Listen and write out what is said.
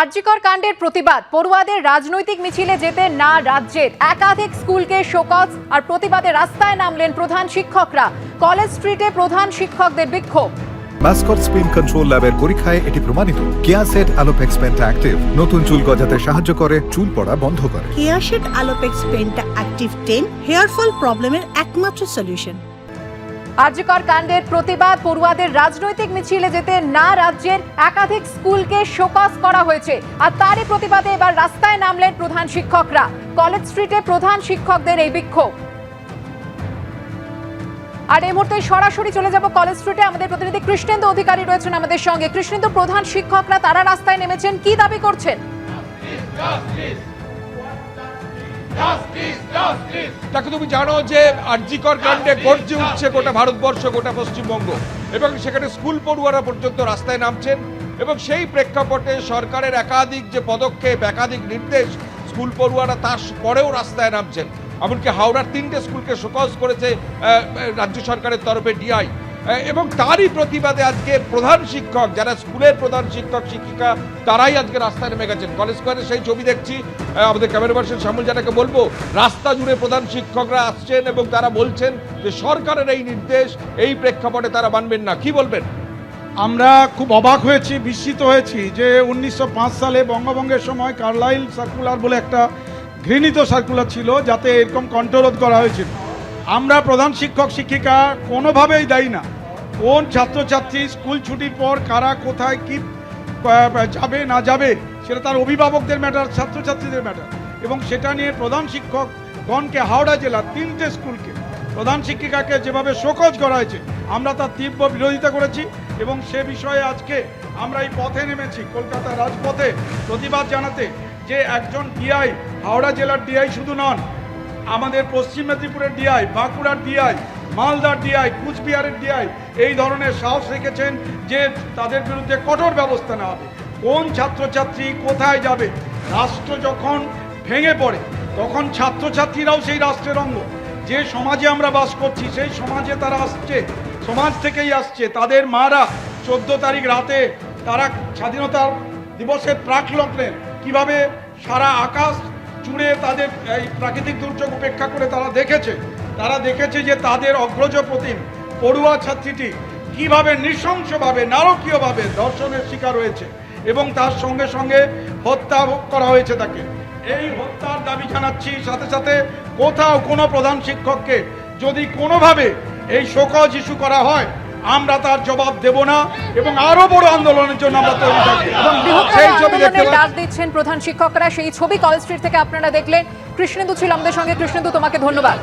আরজিকর কাণ্ডের প্রতিবাদ, পড়ুয়াদের রাজনৈতিক মিছিলে যেতে না রাজ্যের একাধিক স্কুলকে শোকজ আর প্রতিবাদে রাস্তায় নামলেন প্রধান শিক্ষকরা। কলেজ স্ট্রিটে প্রধান শিক্ষকদের বিক্ষোভ। মাস্কট স্পিন কন্ট্রোল ল্যাবের পরীক্ষায় এটি প্রমাণিত। কেয়াসেট আলোপেক্স পেন্টা অ্যাক্টিভ নতুন চুল গজাতে সাহায্য করে, চুল পড়া বন্ধ করে। Keya Seth Alopex penta active 10 hair fall প্রবলেমের একমাত্র সলিউশন। আরজিকর কাণ্ডের প্রতিবাদ, পড়ুয়াদের রাজনৈতিক মিছিলে যেতে না রাজ্যের একাধিক স্কুলকে শোকজ করা হয়েছে। আর তারই প্রতিবাদে এবার রাস্তায় নামলেন প্রধান শিক্ষকরা। কলেজ স্ট্রিটে প্রধান শিক্ষকদের এই বিক্ষোভ। আর এই মুহূর্তে সরাসরি চলে যাব কলেজ স্ট্রিটে। আমাদের প্রতিনিধি কৃষ্ণেন্দু অধিকারী রয়েছেন আমাদের সঙ্গে। কৃষ্ণেন্দু, প্রধান শিক্ষকরা তারা রাস্তায় নেমেছেন, কি দাবি করছেন? তাকে তুমি জানো যে আরজিকর কাণ্ডে গর্জে উঠছে গোটা ভারতবর্ষ, গোটা পশ্চিমবঙ্গ, এবং সেখানে স্কুল পড়ুয়ারা পর্যন্ত রাস্তায় নামছেন। এবং সেই প্রেক্ষাপটে সরকারের একাধিক যে পদক্ষেপ, একাধিক নির্দেশ, স্কুল পড়ুয়ারা তার পরেও রাস্তায় নামছেন। এমনকি হাওড়ার 3টে স্কুলকে শোকজ করেছে রাজ্য সরকারের তরফে ডিআই। এবং তারই প্রতিবাদে আজকে প্রধান শিক্ষক, যারা স্কুলের প্রধান শিক্ষক শিক্ষিকা, তারাই আজকে রাস্তায় নেমে গেছেন। কলেজ স্কোয়ারে সেই ছবি দেখছি। আমাদের ক্যামেরা পার্সন শ্যামল জানাকে বলবো, রাস্তা জুড়ে প্রধান শিক্ষকরা আসছেন এবং তারা বলছেন যে সরকারের এই নির্দেশ, এই প্রেক্ষাপটে তারা মানবেন না। কি বলবেন? আমরা খুব অবাক হয়েছি, বিস্মিত হয়েছি যে 1905 সালে বঙ্গভঙ্গের সময় কার্লাইল সার্কুলার বলে একটা ঘৃণিত সার্কুলার ছিল, যাতে এরকম কণ্ঠরোধ করা হয়েছিল। আমরা প্রধান শিক্ষক শিক্ষিকা কোনোভাবেই দায়ী না। কোন ছাত্রছাত্রী স্কুল ছুটির পর কারা কোথায় কি যাবে না যাবে সেটা তার অভিভাবকদের ম্যাটার, ছাত্রছাত্রীদের ম্যাটার। এবং সেটা নিয়ে প্রধান শিক্ষকগণকে, হাওড়া জেলার 3টে স্কুলকে প্রধান শিক্ষিকাকে যেভাবে শোকজ করা হয়েছে, আমরা তার তীব্র বিরোধিতা করেছি। এবং সে বিষয়ে আজকে আমরা এই পথে নেমেছি, কলকাতা রাজপথে প্রতিবাদ জানাতে, যে একজন ডিআই, হাওড়া জেলার ডিআই শুধু নন, আমাদের পশ্চিম মেদিনীপুরের ডিআই, বাঁকুড়ার ডিআই, মালদার ডিআই, কুচবিহারের ডিআই এই ধরনের সাহস রেখেছেন যে তাদের বিরুদ্ধে কঠোর ব্যবস্থা নেওয়া হবে। কোন ছাত্রছাত্রী কোথায় যাবে? রাষ্ট্র যখন ভেঙে পড়ে তখন ছাত্রছাত্রীরাও সেই রাষ্ট্রের অঙ্গ। যে সমাজে আমরা বাস করছি সেই সমাজে তারা আসছে, সমাজ থেকেই আসছে। তাদের মারা 14 তারিখ রাতে তারা স্বাধীনতা দিবসের প্রাক লগ্নে কিভাবে সারা আকাশ জুড়ে তাদের এই প্রাকৃতিক দুর্যোগ উপেক্ষা করে তারা দেখেছে যে তাদের অগ্রজ প্রতিম পড়ুয়া ছাত্রীটি কিভাবে নৃশংসভাবে, নারকীয়ভাবে ধর্ষণের শিকার হয়েছে এবং তার সঙ্গে সঙ্গে হত্যা করা হয়েছে তাকে। এই হত্যার দাবি জানাচ্ছি। সাথে সাথে কোথাও কোনো প্রধান শিক্ষককে যদি কোনোভাবে এই শোকজ ইস্যু করা হয়, আমরা তার জবাব দেব না এবং আরো বড় আন্দোলনের জন্য আমরা তৈরি থাকবো। সেই ছবি দেখতে ডাক দিচ্ছেন প্রধান শিক্ষকরা। সেই ছবি কলেজ স্ট্রিট থেকে আপনারা দেখলেন। কৃষ্ণেন্দু ছিল আমাদের সঙ্গে। কৃষ্ণেন্দু, তোমাকে ধন্যবাদ।